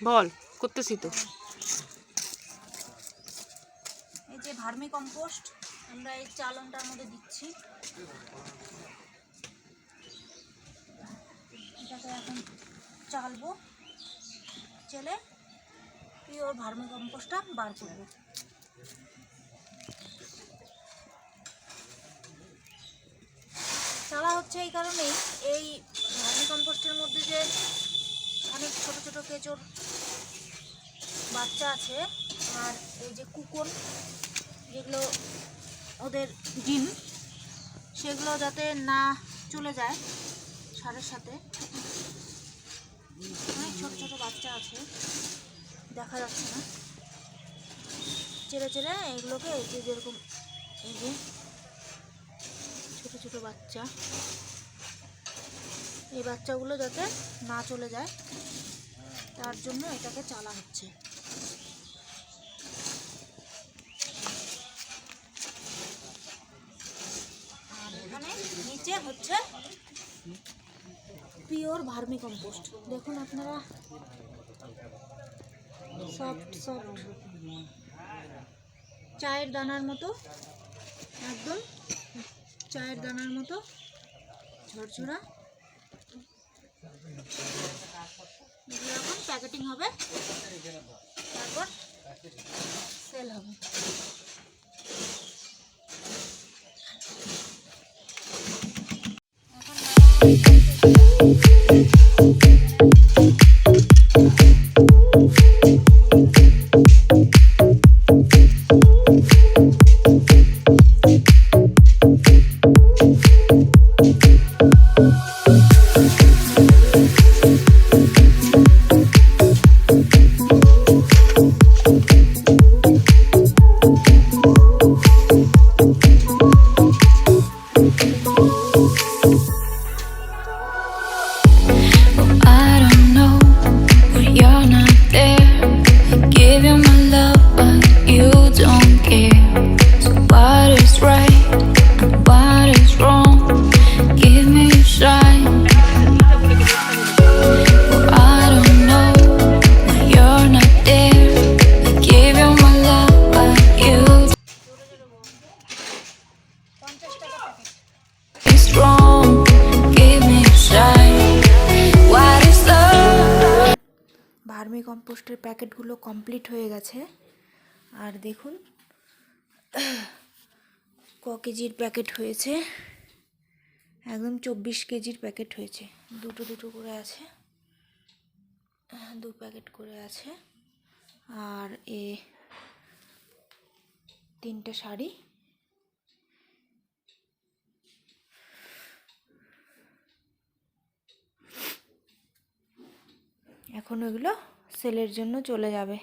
বল, করতেছি তো। এই যে ভার্মি কম্পোস্ট আমরা এই চালনটার মধ্যে দিচ্ছি। এটাকে এখন চালবো, চেলে পিওর ভার্মি কম্পোস্টটা বার করবো। চালা হচ্ছে এই কারণেই, এই ভার্মি কম্পোস্টের মধ্যে যে অনেক ছোট ছোট কেঁচোর বাচ্চা আছে, আর এই যে কুকুর যেগুলো ওদের ডিম, সেগুলো যাতে না চলে যায় সারের সাথে। অনেক ছোট ছোট বাচ্চা আছে, দেখা যাচ্ছে না। চেড়ে চেড়ে এগুলোকে এই যে যেরকম এই যে ছোট ছোট বাচ্চা, এই বাচ্চাগুলো যাতে না চলে যায় তার জন্য এটাকে চালা হচ্ছে। আর এখানে নিচে হচ্ছে পিওর ভার্মি কম্পোস্ট। দেখুন আপনারা, সফট সফট চায়ের দানার মতো, একদম চায়ের দানার মতো ঝরঝরা। এগুলো এখন প্যাকেটিং হবে, তারপর সেল হবে। ভার্মি কম্পোস্টের প্যাকেটগুলো কমপ্লিট হয়ে গেছে। আর দেখুন ক কেজির প্যাকেট হয়েছে, একদম 24 কেজির প্যাকেট হয়েছে। দুটো দুটো করে আছে, 2 প্যাকেট করে আছে। আর 3টে শাড়ি। এখন ওগুলো সেলের জন্য চলে যাবে।